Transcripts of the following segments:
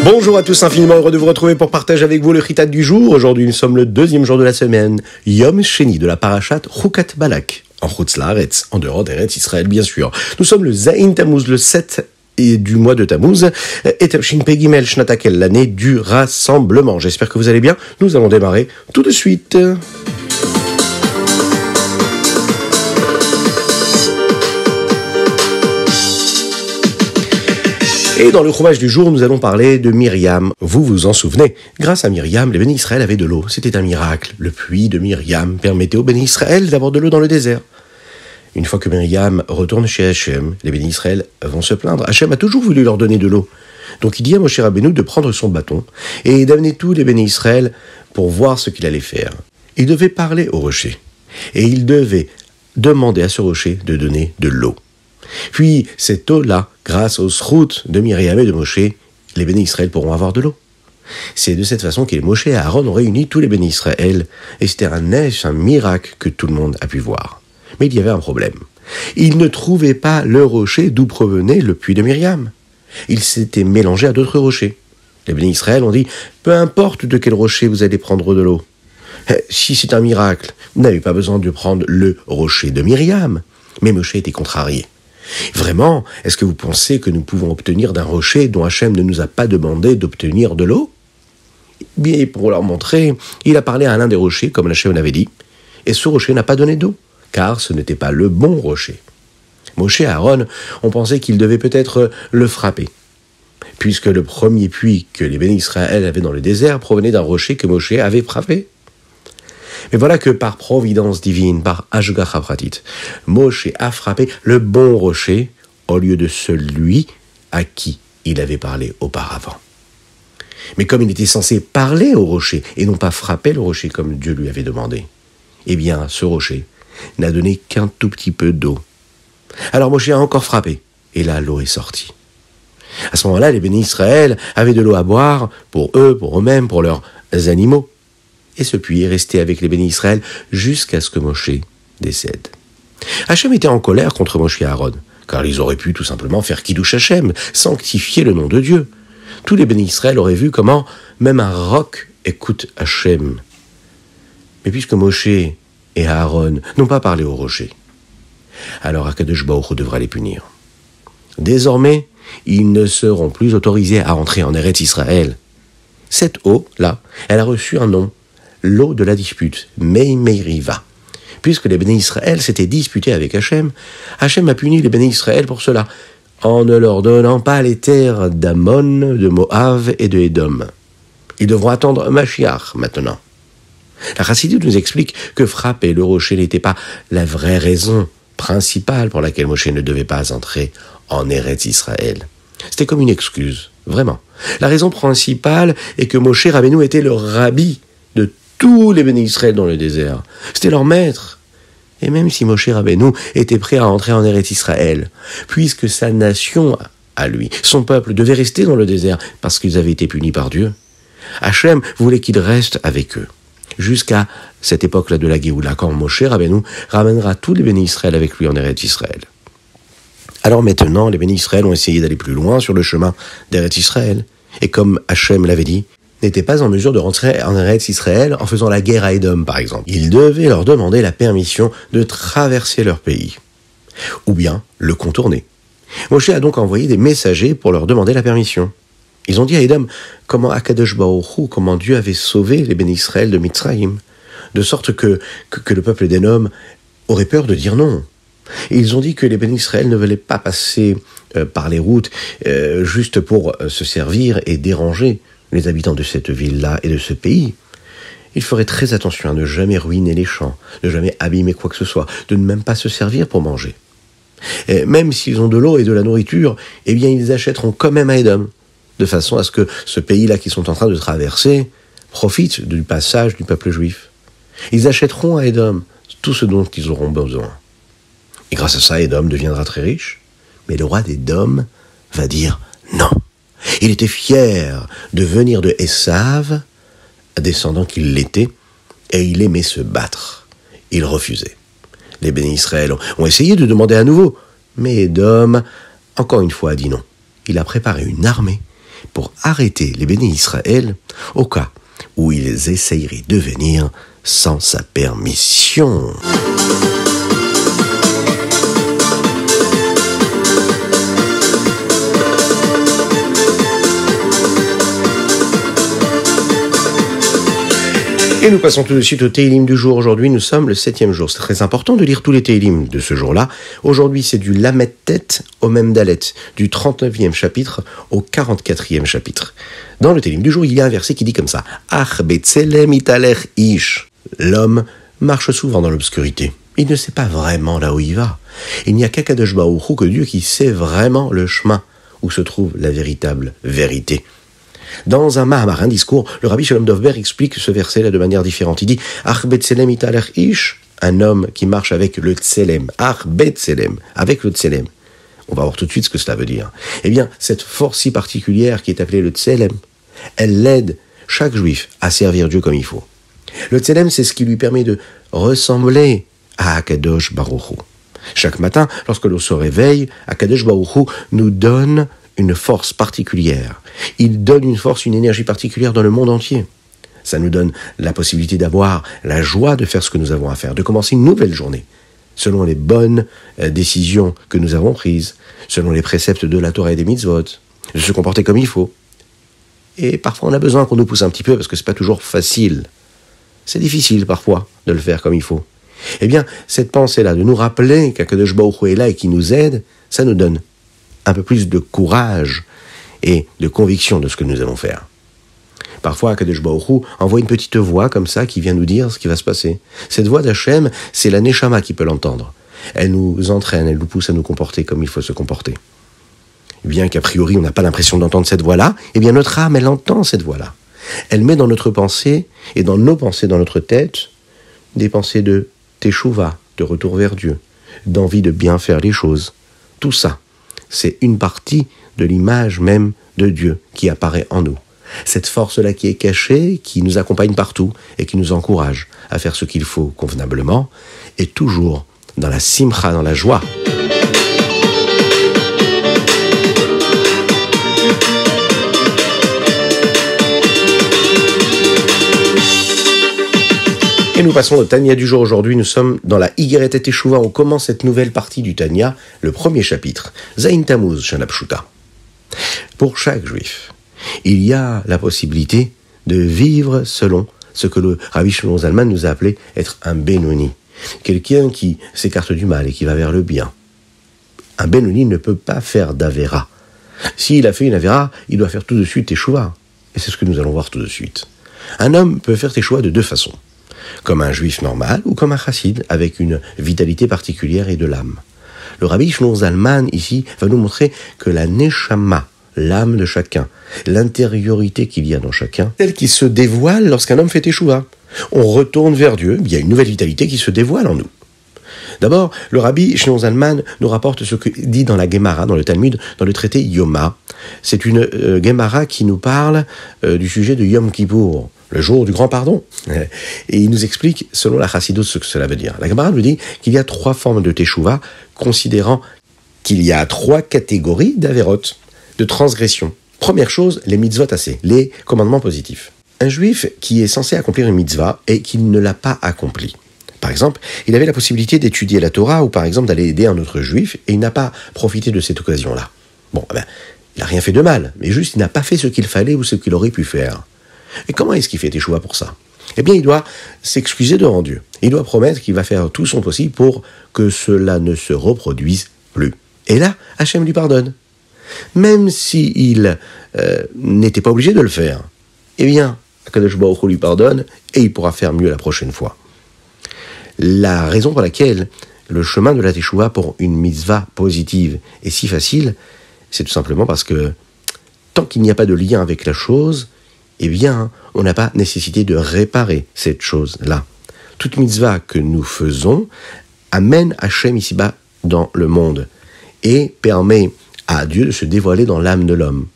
Bonjour à tous, infiniment heureux de vous retrouver pour partager avec vous le Chitat du jour. Aujourd'hui, nous sommes le deuxième jour de la semaine, Yom Sheni de la parashat Chukat Balak, en Chutz Laaretz, en dehors d'Eretz Israël bien sûr. Nous sommes le Zayin Tammuz, le 7 du mois de Tammuz, et Tavshin Pei Gimel Shnatakel, l'année du rassemblement. J'espère que vous allez bien. Nous allons démarrer tout de suite. Et dans le Chumash du jour, nous allons parler de Myriam. Vous vous en souvenez, grâce à Myriam, les bénis Israël avaient de l'eau. C'était un miracle. Le puits de Myriam permettait aux bénis Israël d'avoir de l'eau dans le désert. Une fois que Myriam retourne chez Hachem, les bénis Israël vont se plaindre. Hachem a toujours voulu leur donner de l'eau. Donc il dit à Moshe Rabbeinu de prendre son bâton et d'amener tous les bénis Israël pour voir ce qu'il allait faire. Il devait parler au rocher. Et il devait demander à ce rocher de donner de l'eau. Puis, cette eau-là, grâce aux sroutes de Myriam et de Moshe, les bénis Israël pourront avoir de l'eau. C'est de cette façon que les Moshe et Aaron ont réuni tous les bénis Israël, et c'était un miracle que tout le monde a pu voir. Mais il y avait un problème. Ils ne trouvaient pas le rocher d'où provenait le puits de Myriam. Il s'était mélangé à d'autres rochers. Les bénis Israël ont dit, peu importe de quel rocher vous allez prendre de l'eau. Si c'est un miracle, vous n'avez pas besoin de prendre le rocher de Myriam. Mais Moshe était contrarié. Vraiment, est-ce que vous pensez que nous pouvons obtenir d'un rocher dont Hachem ne nous a pas demandé d'obtenir de l'eau ? Bien, pour leur montrer, il a parlé à l'un des rochers, comme Hachem l'avait dit, et ce rocher n'a pas donné d'eau, car ce n'était pas le bon rocher. Moshe et Aaron ont pensé qu'ils devaient peut-être le frapper, puisque le premier puits que les bénis Israël avaient dans le désert provenait d'un rocher que Moshe avait frappé. Mais voilà que par providence divine, par Hashgacha Pratit, Moshe a frappé le bon rocher au lieu de celui à qui il avait parlé auparavant. Mais comme il était censé parler au rocher et non pas frapper le rocher comme Dieu lui avait demandé, eh bien ce rocher n'a donné qu'un tout petit peu d'eau. Alors Moshe a encore frappé et là l'eau est sortie. À ce moment-là, les bénis Israël avaient de l'eau à boire pour eux-mêmes, pour leurs animaux. Et ce puits est resté avec les bénis Israël jusqu'à ce que Moshe décède. Hachem était en colère contre Moshe et Aaron, car ils auraient pu tout simplement faire Kiddush Hachem, sanctifier le nom de Dieu. Tous les bénis Israël auraient vu comment même un roc écoute Hachem. Mais puisque Moshe et Aaron n'ont pas parlé au rocher, alors Akadosh Baruch Hu devra les punir. Désormais, ils ne seront plus autorisés à entrer en Eretz Israël. Cette eau-là, elle a reçu un nom, l'eau de la dispute, Mei Meiriva. Puisque les bénis Israël s'étaient disputés avec Hachem, Hachem a puni les bénis Israël pour cela, en ne leur donnant pas les terres d'Ammon, de Moab et de Édom. Ils devront attendre Mashiach maintenant. La Chassidut nous explique que frapper le rocher n'était pas la vraie raison principale pour laquelle Moshe ne devait pas entrer en Eretz Israël. C'était comme une excuse, vraiment. La raison principale est que Moshe Rabbeinu était le rabbi de tous les bénis Israël dans le désert. C'était leur maître. Et même si Moshe Rabbeinu était prêt à entrer en Eretz Israël, puisque sa nation, à lui, son peuple, devait rester dans le désert parce qu'ils avaient été punis par Dieu, Hachem voulait qu'ils restent avec eux. Jusqu'à cette époque-là de la Géoula, quand Moshe Rabbeinu ramènera tous les bénis Israël avec lui en Eretz Israël. Alors maintenant, les bénis Israël ont essayé d'aller plus loin sur le chemin d'Eretz Israël. Et comme Hachem l'avait dit, n'étaient pas en mesure de rentrer en Eretz Israël en faisant la guerre à Édom, par exemple. Ils devaient leur demander la permission de traverser leur pays, ou bien le contourner. Moshe a donc envoyé des messagers pour leur demander la permission. Ils ont dit à Édom comment Akadosh Baruch Hu, comment Dieu avait sauvé les bénis Israël de Mitzrayim, de sorte que le peuple d'Édom aurait peur de dire non. Et ils ont dit que les bénis Israël ne voulaient pas passer par les routes juste pour se servir et déranger les habitants de cette ville-là et de ce pays. Ils feraient très attention à ne jamais ruiner les champs, de jamais abîmer quoi que ce soit, de ne même pas se servir pour manger. Et même s'ils ont de l'eau et de la nourriture, eh bien ils achèteront quand même à Édom, de façon à ce que ce pays-là qu'ils sont en train de traverser profite du passage du peuple juif. Ils achèteront à Édom tout ce dont ils auront besoin. Et grâce à ça, Édom deviendra très riche. Mais le roi d'Édom va dire non. Il était fier de venir de Esav, descendant qu'il l'était, et il aimait se battre. Il refusait. Les bénis Israël ont essayé de demander à nouveau, mais Édom, encore une fois, a dit non. Il a préparé une armée, pour arrêter les bénis Israël au cas où ils essayeraient de venir sans sa permission. Et nous passons tout de suite au Télim du jour. Aujourd'hui, nous sommes le 7e jour. C'est très important de lire tous les Télim de ce jour-là. Aujourd'hui, c'est du Lamed Tet au Mem Dalet, du 39e chapitre au 44e chapitre. Dans le Télim du jour, il y a un verset qui dit comme ça. Ach betzelem italer ish. L'homme marche souvent dans l'obscurité. Il ne sait pas vraiment là où il va. Il n'y a qu'Akadosh Baruch Hu, que Dieu, qui sait vraiment le chemin où se trouve la véritable vérité. Dans un Mahamar, un discours, le Rabbi Shalom Dovber explique ce verset-là de manière différente. Il dit « Ach betzelem italer ish » un homme qui marche avec le tselem. « Ach betzelem » avec le tselem. On va voir tout de suite ce que cela veut dire. Eh bien, cette force si particulière qui est appelée le tselem, elle l'aide chaque juif à servir Dieu comme il faut. Le tselem, c'est ce qui lui permet de ressembler à Akadosh Baruch Hu. Chaque matin, lorsque l'on se réveille, Akadosh Baruch Hu nous donne une force particulière. Il donne une force, une énergie particulière dans le monde entier. Ça nous donne la possibilité d'avoir la joie de faire ce que nous avons à faire, de commencer une nouvelle journée, selon les bonnes décisions que nous avons prises, selon les préceptes de la Torah et des mitzvot, de se comporter comme il faut. Et parfois on a besoin qu'on nous pousse un petit peu, parce que c'est pas toujours facile. C'est difficile parfois de le faire comme il faut. Eh bien, cette pensée-là, de nous rappeler qu'Akadosh Baruch Hu est là et qui nous aide, ça nous donne un peu plus de courage et de conviction de ce que nous allons faire. Parfois, Akadosh Baruch Hu envoie une petite voix comme ça qui vient nous dire ce qui va se passer. Cette voix d'Hachem, c'est la Neshama qui peut l'entendre. Elle nous entraîne, elle nous pousse à nous comporter comme il faut se comporter. Bien qu'a priori on n'a pas l'impression d'entendre cette voix-là, eh bien notre âme, elle entend cette voix-là. Elle met dans notre pensée et dans nos pensées, dans notre tête, des pensées de teshuva, de retour vers Dieu, d'envie de bien faire les choses. Tout ça, c'est une partie de l'image même de Dieu qui apparaît en nous. Cette force-là qui est cachée, qui nous accompagne partout et qui nous encourage à faire ce qu'il faut convenablement, et toujours dans la simcha, dans la joie. Et nous passons au Tanya du jour. Aujourd'hui, nous sommes dans la Igeret Teshuvah. On commence cette nouvelle partie du Tanya, le premier chapitre. Zayin Tammuz Shana Pshuta. Pour chaque juif, il y a la possibilité de vivre selon ce que le Rabbi Shlomo Zalman nous a appelé être un Benoni. Quelqu'un qui s'écarte du mal et qui va vers le bien. Un Benoni ne peut pas faire d'Avera. S'il a fait une Avera, il doit faire tout de suite Teshuvah. Et c'est ce que nous allons voir tout de suite. Un homme peut faire Teshuvah de deux façons. Comme un juif normal ou comme un chassid avec une vitalité particulière et de l'âme. Le Rabbi Shlomo Zalman ici va nous montrer que la neshama, l'âme de chacun, l'intériorité qu'il y a dans chacun, celle qui se dévoile lorsqu'un homme fait teshuva. On retourne vers Dieu, il y a une nouvelle vitalité qui se dévoile en nous. D'abord, le Rabbi Shlomo Zalman nous rapporte ce que dit dans la Gemara, dans le Talmud, dans le traité Yoma. C'est une Gemara qui nous parle du sujet de Yom Kippour, le jour du grand pardon. Et il nous explique, selon la Chassidut, ce que cela veut dire. La Gemara nous dit qu'il y a 3 formes de Teshuvah, considérant qu'il y a 3 catégories d'Averot, de transgression. Première chose, les mitzvot assez, les commandements positifs. Un juif qui est censé accomplir une mitzvah et qui ne l'a pas accomplie. Par exemple, il avait la possibilité d'étudier la Torah ou par exemple d'aller aider un autre juif et il n'a pas profité de cette occasion-là. Bon, il n'a rien fait de mal, mais juste il n'a pas fait ce qu'il fallait ou ce qu'il aurait pu faire. Et comment est-ce qu'il fait teshuva pour ça ? Eh bien, il doit s'excuser devant Dieu. Il doit promettre qu'il va faire tout son possible pour que cela ne se reproduise plus. Et là, Hachem lui pardonne. Même s'il n'était pas obligé de le faire, eh bien, Akadosh Baruch Hu lui pardonne et il pourra faire mieux la prochaine fois. La raison pour laquelle le chemin de la teshuva pour une mitzvah positive est si facile, c'est tout simplement parce que tant qu'il n'y a pas de lien avec la chose, eh bien, on n'a pas nécessité de réparer cette chose-là. Toute mitzvah que nous faisons amène Hachem ici-bas dans le monde et permet à Dieu de se dévoiler dans l'âme de l'homme.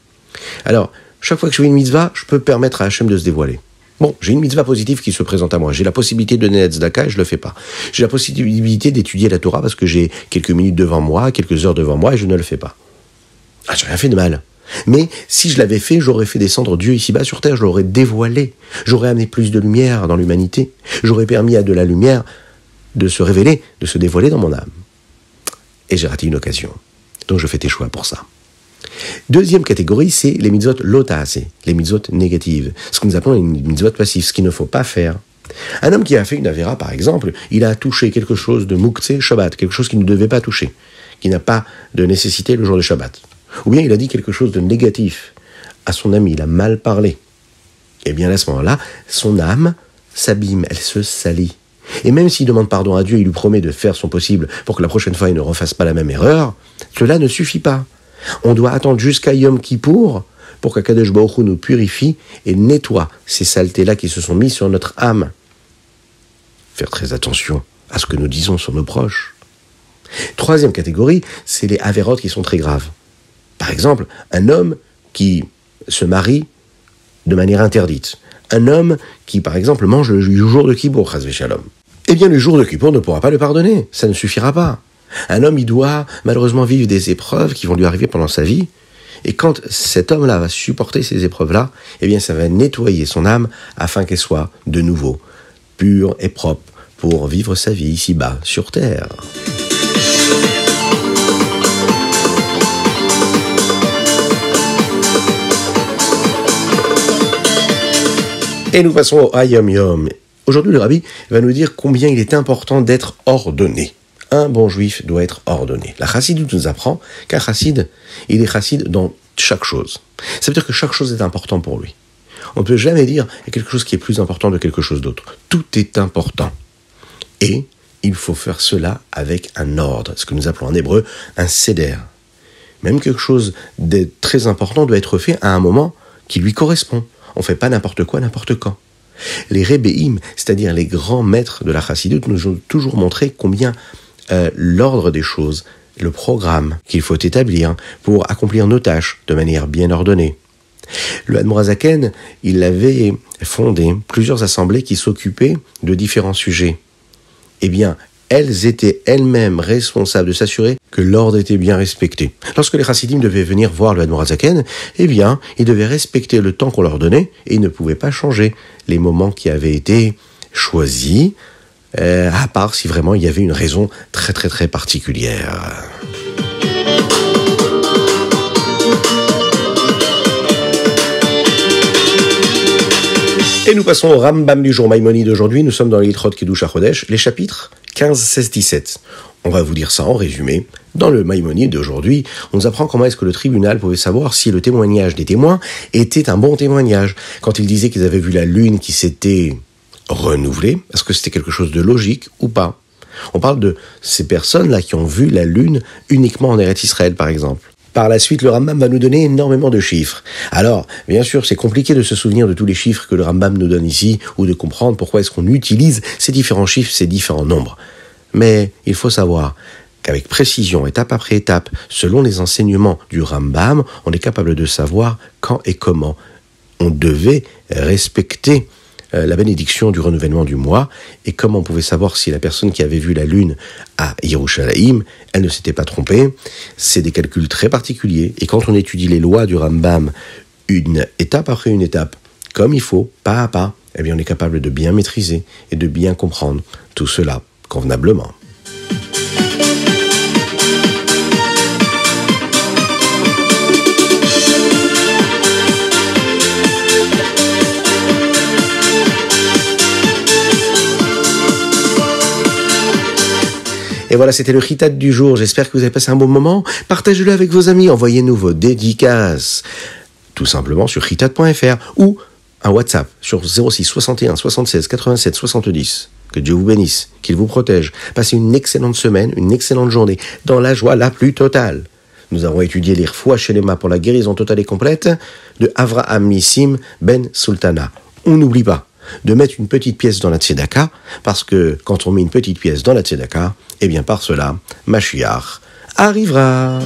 Alors, chaque fois que je fais une mitzvah, je peux permettre à Hachem de se dévoiler. Bon, j'ai une mitzvah positive qui se présente à moi. J'ai la possibilité de donner la tzedaka et je ne le fais pas. J'ai la possibilité d'étudier la Torah parce que j'ai quelques minutes devant moi, quelques heures devant moi et je ne le fais pas. Ah, j'ai rien fait de mal. Mais si je l'avais fait, j'aurais fait descendre Dieu ici-bas sur terre, je l'aurais dévoilé. J'aurais amené plus de lumière dans l'humanité. J'aurais permis à de la lumière de se révéler, de se dévoiler dans mon âme. Et j'ai raté une occasion. Donc je fais tes choix pour ça. Deuxième catégorie, c'est les mitzvot lotaase, les mitzvot négatives. Ce que nous appelons les mitzvot passifs, ce qu'il ne faut pas faire. Un homme qui a fait une avéra, par exemple, il a touché quelque chose de muktzeh Shabbat, quelque chose qu'il ne devait pas toucher, qui n'a pas de nécessité le jour de Shabbat. Ou bien il a dit quelque chose de négatif à son ami, il a mal parlé. Et bien à ce moment-là, son âme s'abîme, elle se salit. Et même s'il demande pardon à Dieu, il lui promet de faire son possible pour que la prochaine fois il ne refasse pas la même erreur, cela ne suffit pas. On doit attendre jusqu'à Yom Kippour pour qu'Akadosh Baruch Hu nous purifie et nettoie ces saletés-là qui se sont mises sur notre âme. Faire très attention à ce que nous disons sur nos proches. Troisième catégorie, c'est les avérotes qui sont très graves. Par exemple, un homme qui se marie de manière interdite. Un homme qui, par exemple, mange le jour de Kippour, chas v'shalom. Eh bien, le jour de Kippour ne pourra pas le pardonner. Ça ne suffira pas. Un homme, il doit malheureusement vivre des épreuves qui vont lui arriver pendant sa vie. Et quand cet homme-là va supporter ces épreuves-là, eh bien, ça va nettoyer son âme afin qu'elle soit de nouveau pure et propre pour vivre sa vie ici-bas, sur terre. Et nous passons au Hayom Yom. Aujourd'hui, le Rabbi va nous dire combien il est important d'être ordonné. Un bon juif doit être ordonné. La chassidoute nous apprend qu'un chassid, il est chassid dans chaque chose. Ça veut dire que chaque chose est importante pour lui. On ne peut jamais dire qu'il y a quelque chose qui est plus important de quelque chose d'autre. Tout est important. Et il faut faire cela avec un ordre, ce que nous appelons en hébreu un seder. Même quelque chose de très important doit être fait à un moment qui lui correspond. On ne fait pas n'importe quoi, n'importe quand. Les rébéim, c'est-à-dire les grands maîtres de la chassidoute, nous ont toujours montré combien l'ordre des choses, le programme qu'il faut établir pour accomplir nos tâches de manière bien ordonnée. Le Admor HaZaken, il avait fondé plusieurs assemblées qui s'occupaient de différents sujets. Eh bien, elles étaient elles-mêmes responsables de s'assurer que l'ordre était bien respecté. Lorsque les chassidim devaient venir voir le Admor HaZaken, eh bien, ils devaient respecter le temps qu'on leur donnait et ils ne pouvaient pas changer les moments qui avaient été choisis, à part si vraiment il y avait une raison très très très particulière. Et nous passons au Rambam du jour Maïmonide d'aujourd'hui. Nous sommes dans l'Ilchot Kiddush HaChodesh, les chapitres 15, 16, 17. On va vous dire ça en résumé. Dans le Maïmonide d'aujourd'hui, on nous apprend comment est-ce que le tribunal pouvait savoir si le témoignage des témoins était un bon témoignage. Quand ils disaient qu'ils avaient vu la lune qui s'était renouvelée, est-ce que c'était quelque chose de logique ou pas? On parle de ces personnes-là qui ont vu la lune uniquement en Eretz Israël, par exemple. Par la suite, le Rambam va nous donner énormément de chiffres. Alors, bien sûr, c'est compliqué de se souvenir de tous les chiffres que le Rambam nous donne ici, ou de comprendre pourquoi est-ce qu'on utilise ces différents chiffres, ces différents nombres. Mais il faut savoir qu'avec précision, étape après étape, selon les enseignements du Rambam, on est capable de savoir quand et comment on devait respecter la bénédiction du renouvellement du mois, et comment on pouvait savoir si la personne qui avait vu la lune à Yerushalayim, elle ne s'était pas trompée. C'est des calculs très particuliers, et quand on étudie les lois du Rambam, une étape après une étape, comme il faut, pas à pas, eh bien on est capable de bien maîtriser et de bien comprendre tout cela convenablement. Et voilà, c'était le Chitat du jour. J'espère que vous avez passé un bon moment. Partagez-le avec vos amis. Envoyez-nous vos dédicaces. Tout simplement sur chitat.fr ou un WhatsApp sur 06 61 76 87 70. Que Dieu vous bénisse, qu'il vous protège. Passez une excellente semaine, une excellente journée, dans la joie la plus totale. Nous avons étudié les Refoua Shelema pour la guérison totale et complète de Avraham Nissim Ben Sultana. On n'oublie pas de mettre une petite pièce dans la tzedaka, parce que quand on met une petite pièce dans la tzedaka, eh bien par cela, Mashiach arrivera.